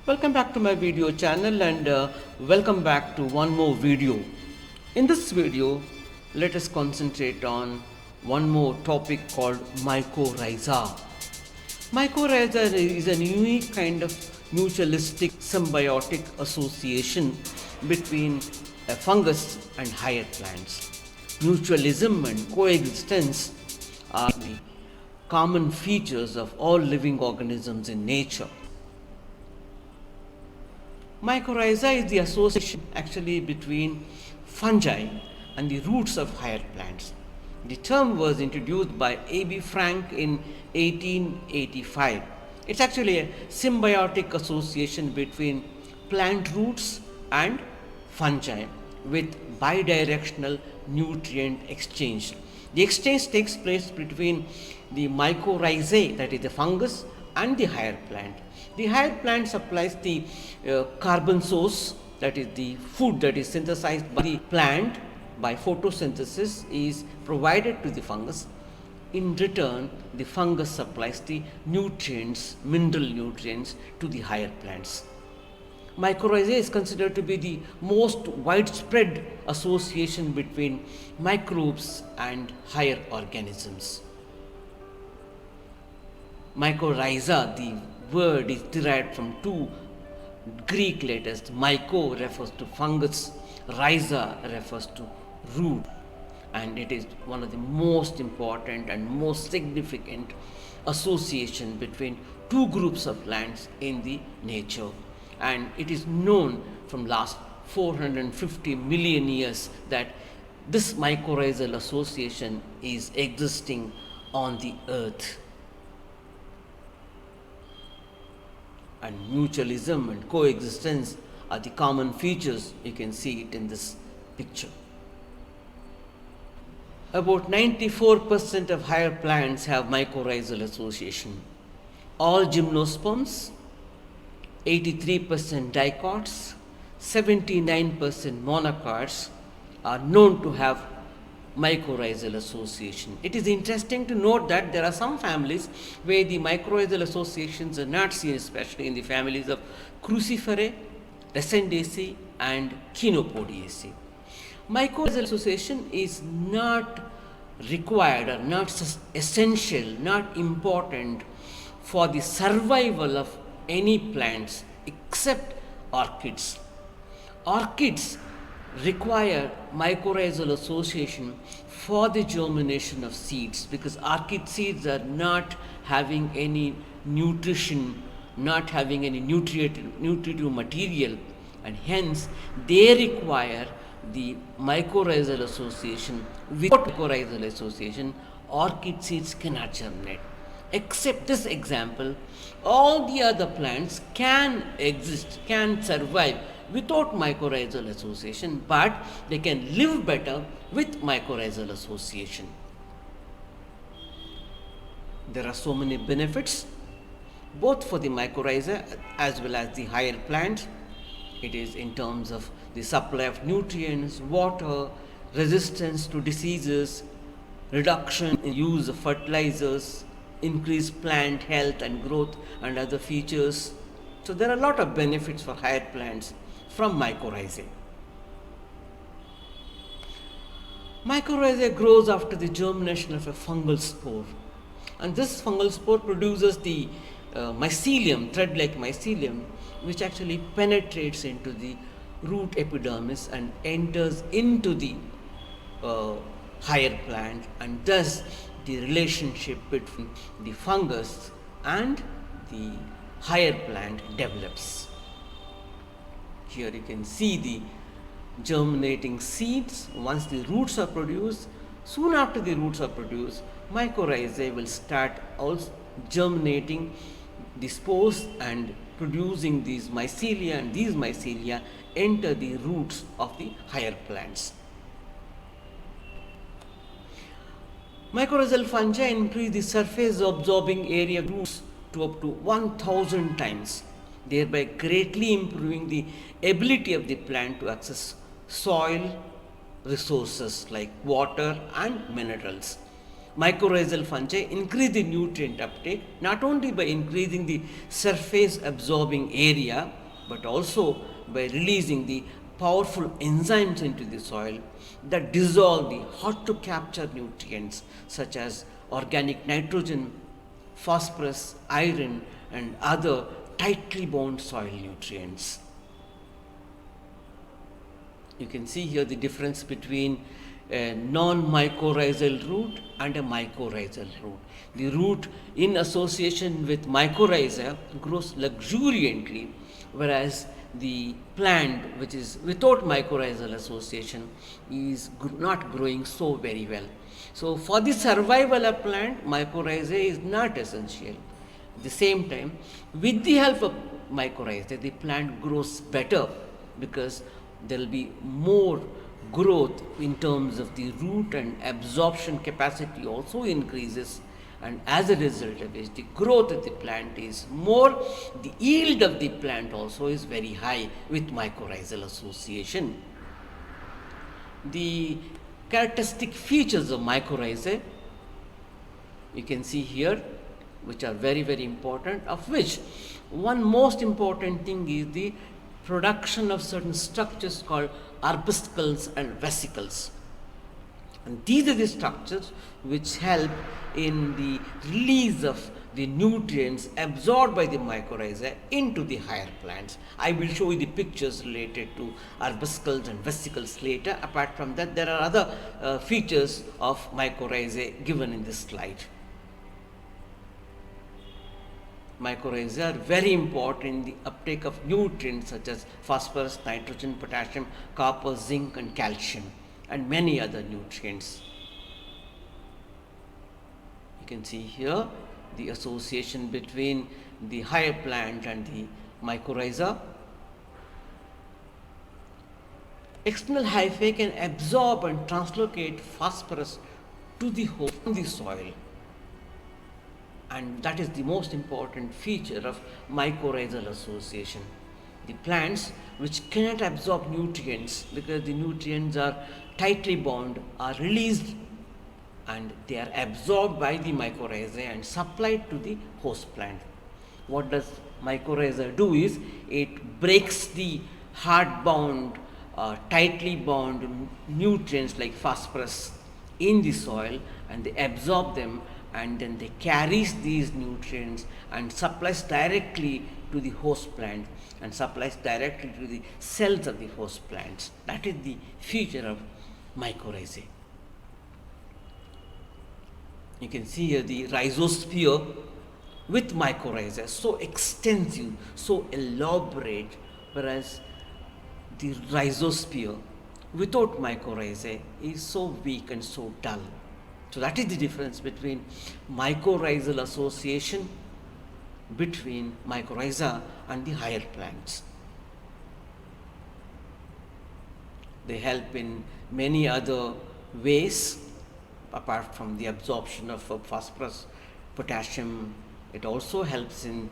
Welcome back to my video channel and welcome back to one more video. In this video, let us concentrate on one more topic called mycorrhiza. Mycorrhiza is a unique kind of mutualistic symbiotic association between a fungus and higher plants. Mutualism and coexistence are the common features of all living organisms in nature. Mycorrhiza is the association actually between fungi and the roots of higher plants. The term was introduced by A.B. Frank in 1885. It's actually a symbiotic association between plant roots and fungi with bidirectional nutrient exchange. The exchange takes place between the mycorrhizae, that is the fungus, and the higher plant. The higher plant supplies the carbon source, that is the food that is synthesized by the plant by photosynthesis is provided to the fungus. In return, the fungus supplies the nutrients, mineral nutrients, to the higher plants. Mycorrhizae is considered to be the most widespread association between microbes and higher organisms. Mycorrhiza, the word is derived from two Greek letters. Myco refers to fungus, rhiza refers to root, and it is one of the most important and most significant association between two groups of plants in the nature. And it is known from last 450 million years that this mycorrhizal association is existing on the earth. And mutualism and coexistence are the common features. You can see it in this picture. About 94% of higher plants have mycorrhizal association. All gymnosperms, 83% dicots, 79% monocots are known to have mycorrhizal association. It is interesting to note that there are some families where the mycorrhizal associations are not seen, especially in the families of Cruciferae, Resendaceae and Chenopodiaceae. Mycorrhizal association is not required or not essential, not important for the survival of any plants except orchids. Orchids require mycorrhizal association for the germination of seeds, because orchid seeds are not having any nutrition, not having any nutritive material, and hence they require the mycorrhizal association. Without mycorrhizal association, orchid seeds cannot germinate. Except this example, all the other plants can exist, can survive without mycorrhizal association, but they can live better with mycorrhizal association. There are so many benefits both for the mycorrhiza as well as the higher plant. It is in terms of the supply of nutrients, water, resistance to diseases, reduction in use of fertilizers, increased plant health and growth and other features. So there are a lot of benefits for higher plants from mycorrhizae. Mycorrhizae grows after the germination of a fungal spore, and this fungal spore produces the mycelium, thread-like mycelium, which actually penetrates into the root epidermis and enters into the higher plant, and thus the relationship between the fungus and the higher plant develops. Here you can see the germinating seeds. Once the roots are produced, soon after the roots are produced, mycorrhizae will start also germinating the spores and producing these mycelia, and these mycelia enter the roots of the higher plants. Mycorrhizal fungi increase the surface absorbing area of roots to up to 1000 times, thereby greatly improving the ability of the plant to access soil resources like water and minerals. Mycorrhizal fungi increase the nutrient uptake not only by increasing the surface absorbing area but also by releasing the powerful enzymes into the soil that dissolve the hard to capture nutrients such as organic nitrogen, phosphorus, iron, and other tightly bound soil nutrients. You can see here the difference between a non-mycorrhizal root and a mycorrhizal root. The root in association with mycorrhiza grows luxuriantly, whereas the plant which is without mycorrhizal association is not growing so very well. So for the survival of plant, mycorrhiza is not essential. At the same time, with the help of mycorrhiza, the plant grows better because there will be more growth in terms of the root, and absorption capacity also increases, and as a result of which the growth of the plant is more, the yield of the plant also is very high with mycorrhizal association. The characteristic features of mycorrhizae you can see here, which are very very important, of which one most important thing is the production of certain structures called arbuscles and vesicles. And these are the structures which help in the release of the nutrients absorbed by the mycorrhiza into the higher plants. I will show you the pictures related to arbuscles and vesicles later. Apart from that, there are other features of mycorrhizae given in this slide. Mycorrhizae are very important in the uptake of nutrients such as phosphorus, nitrogen, potassium, copper, zinc, and calcium, and many other nutrients. You can see here the association between the higher plant and the mycorrhiza. External hyphae can absorb and translocate phosphorus to the host in the soil, and that is the most important feature of mycorrhizal association. The plants which cannot absorb nutrients because the nutrients are tightly bound are released, and they are absorbed by the mycorrhizae and supplied to the host plant. What does mycorrhiza do is it breaks the hard bound, tightly bound nutrients like phosphorus in the soil, and they absorb them, and then they carries these nutrients and supplies directly to the host plant and supplies directly to the cells of the host plants. That is the feature of mycorrhizae. You can see here the rhizosphere with mycorrhizae, so extensive, so elaborate, whereas the rhizosphere without mycorrhizae is so weak and so dull. So that is the difference between mycorrhizal association between mycorrhiza and the higher plants. They help in many other ways apart from the absorption of phosphorus, potassium. It also helps in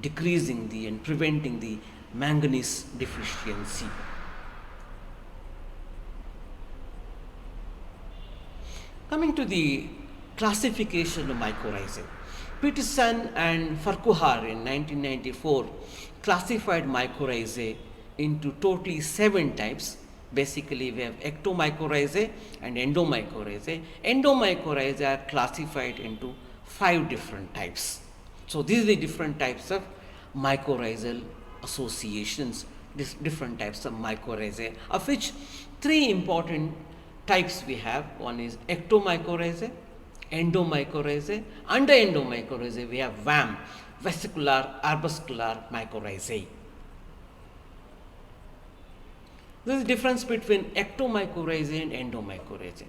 decreasing the and preventing the manganese deficiency. Coming to the classification of mycorrhizae, Peterson and Farquhar in 1994 classified mycorrhizae into totally 7 types. Basically, we have ectomycorrhizae and endomycorrhizae. Endomycorrhizae are classified into 5 different types. So these are the different types of mycorrhizal associations, different types of mycorrhizae, of which 3 important types we have. One is ectomycorrhizae, endomycorrhizae. Under endomycorrhizae we have VAM, vesicular arbuscular mycorrhizae. There is a difference between ectomycorrhizae and endomycorrhizae.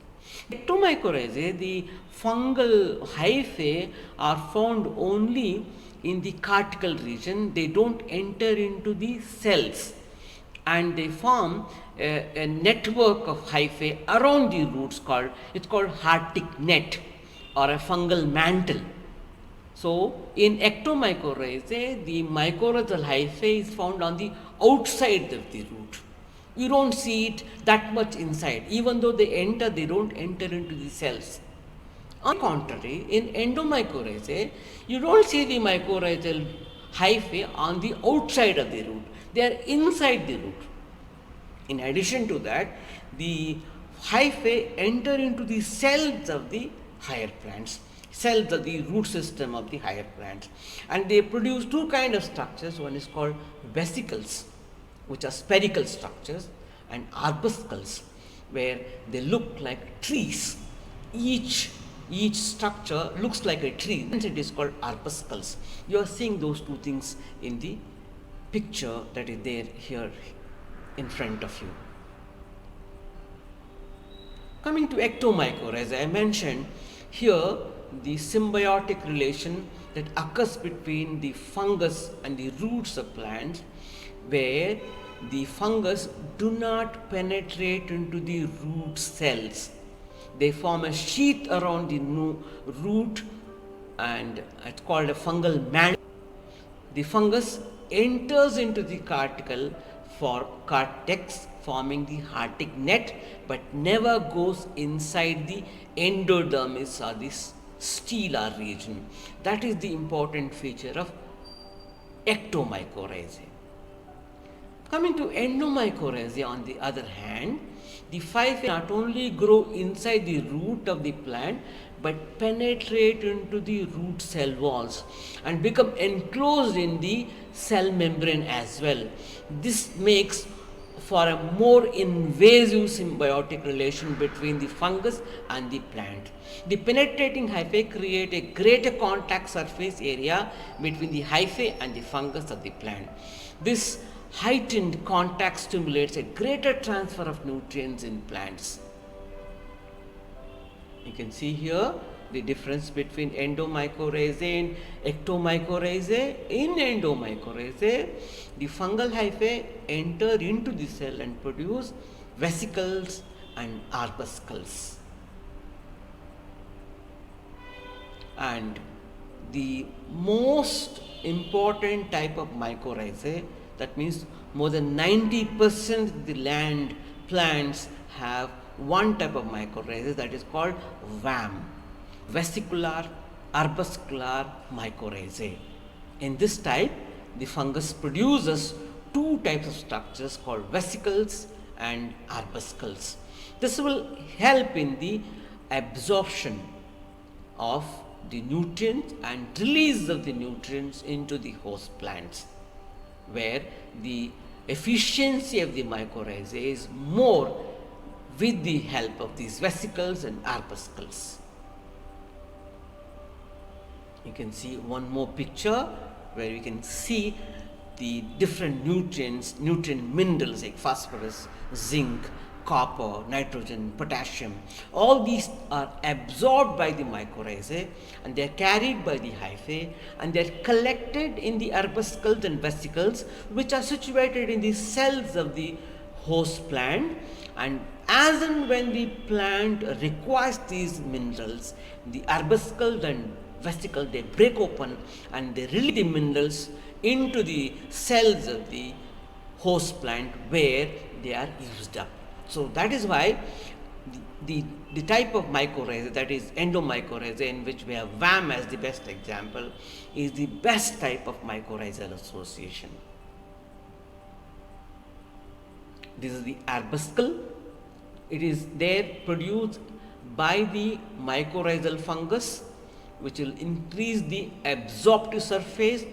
Ectomycorrhizae, the fungal hyphae are found only in the cortical region. They don't enter into the cells, and they form a network of hyphae around the roots called Hartig net or a fungal mantle. So in ectomycorrhizae, the mycorrhizal hyphae is found on the outside of the root. You don't see it that much inside. Even though they enter, they don't enter into the cells. On the contrary, in endomycorrhizae, you don't see the mycorrhizal hyphae on the outside of the root, they are inside the root. In addition to that, the hyphae enter into the cells of the higher plants, cells of the root system of the higher plants, and they produce two kinds of structures. One is called vesicles, which are spherical structures, and arbuscles, where they look like trees. Each structure looks like a tree, and it is called arbuscles. You are seeing those two things in the picture that is there here in front of you. Coming to ectomycorrhizae, I mentioned here the symbiotic relation that occurs between the fungus and the roots of plants, where the fungus do not penetrate into the root cells. They form a sheath around the root, and it's called a fungal mantle. The fungus enters into the cortex, forming the Hartig net, but never goes inside the endodermis or the stela region. That is the important feature of ectomycorrhizae. Coming to endomycorrhizae, on the other hand, the hyphae not only grow inside the root of the plant, but penetrate into the root cell walls and become enclosed in the cell membrane as well. This makes for a more invasive symbiotic relation between the fungus and the plant. The penetrating hyphae create a greater contact surface area between the hyphae and the fungus of the plant. This heightened contact stimulates a greater transfer of nutrients in plants. You can see here the difference between endomycorrhizae and ectomycorrhizae. In endomycorrhizae, the fungal hyphae enter into the cell and produce vesicles and arbuscles. And the most important type of mycorrhizae, that means more than 90% of the land plants have one type of mycorrhizae, that is called VAM, vesicular arbuscular mycorrhizae. In this type, the fungus produces two types of structures called vesicles and arbuscles. This will help in the absorption of the nutrients and release of the nutrients into the host plants, where the efficiency of the mycorrhizae is more with the help of these vesicles and arbuscles. You can see one more picture where we can see the different nutrient minerals like phosphorus, zinc, copper, nitrogen, potassium. All these are absorbed by the mycorrhizae and they are carried by the hyphae, and they are collected in the arbuscles and vesicles, which are situated in the cells of the host plant. And as and when the plant requires these minerals, the arbuscles and vesicles, they break open and they release the minerals into the cells of the host plant where they are used up. So that is why the type of mycorrhizae, that is endomycorrhizae, in which we have VAM as the best example, is the best type of mycorrhizal association. This is the arbuscle. It is there produced by the mycorrhizal fungus, which will increase the absorptive surface,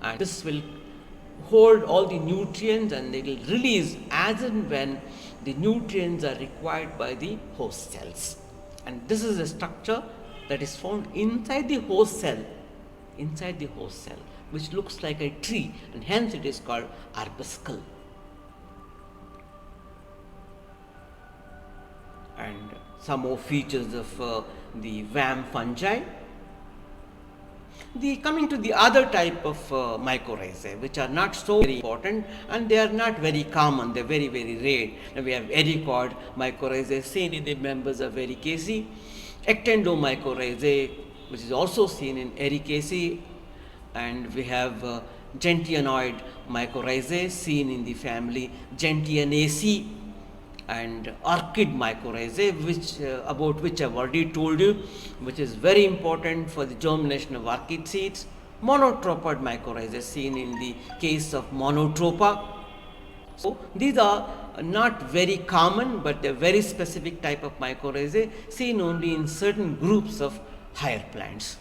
and this will hold all the nutrients and they will release as and when the nutrients are required by the host cells. And this is a structure that is found inside the host cell, which looks like a tree, and hence it is called arbuscle. And some more features of the VAM fungi. Coming to the other type of mycorrhizae, which are not so very important and they are not very common, they are very, very rare. Now we have ericoid mycorrhizae seen in the members of Ericaceae, ectendomycorrhizae, which is also seen in Ericaceae, and we have gentianoid mycorrhizae seen in the family Gentianaceae, and orchid mycorrhizae, which about which I've already told you, which is very important for the germination of orchid seeds. Monotropod mycorrhizae seen in the case of Monotropa. So these are not very common, but a very specific type of mycorrhizae seen only in certain groups of higher plants.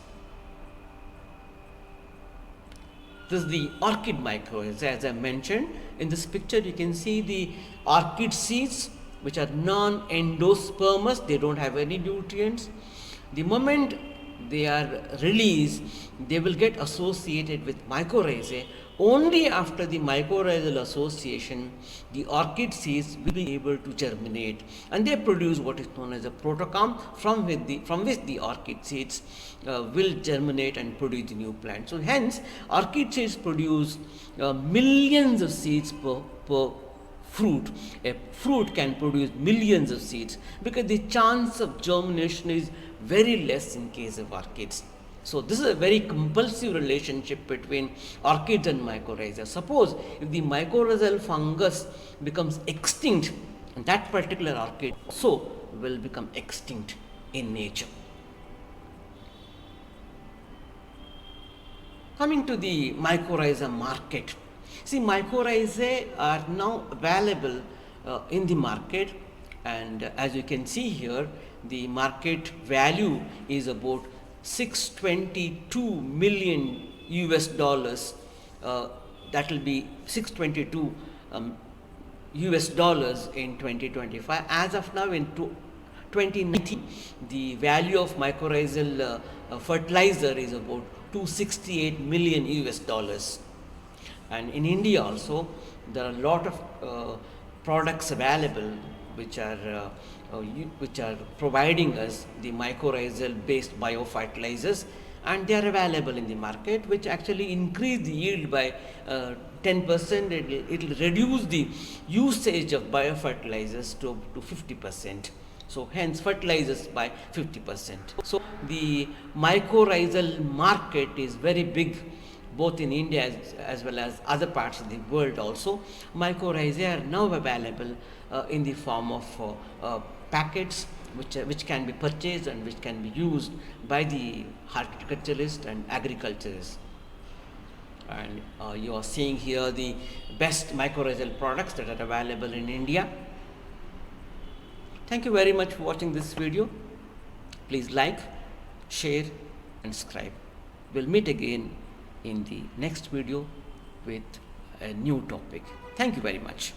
This is the orchid mycorrhizae. As I mentioned, in this picture you can see the orchid seeds, which are non-endospermous, they don't have any nutrients. The moment they are released, they will get associated with mycorrhizae. Only after the mycorrhizal association, the orchid seeds will be able to germinate, and they produce what is known as a protocarp, from which the orchid seeds will germinate and produce the new plant. So hence, orchid seeds produce millions of seeds per fruit. A fruit can produce millions of seeds because the chance of germination is very less in case of orchids. So this is a very compulsive relationship between orchids and mycorrhizae. Suppose if the mycorrhizal fungus becomes extinct, that particular orchid also will become extinct in nature. Coming to the mycorrhiza market. See, mycorrhizae are now available in the market, and as you can see here, the market value is about 622 million US dollars. That will be 622 US dollars in 2025. As of now, in 2019, the value of mycorrhizal fertilizer is about 268 million US dollars. And in India also, there are a lot of products available which are providing us the mycorrhizal based biofertilizers, and they are available in the market, which actually increase the yield by 10%. It will reduce the usage of biofertilizers to 50%. So hence fertilizers by 50%. So the mycorrhizal market is very big, both in India as well as other parts of the world also. Mycorrhizae are now available in the form of packets which can be purchased and which can be used by the horticulturist and agriculturist. And you are seeing here the best mycorrhizal products that are available in India. Thank you very much for watching this video. Please like, share and subscribe. We'll meet again in the next video with a new topic. Thank you very much.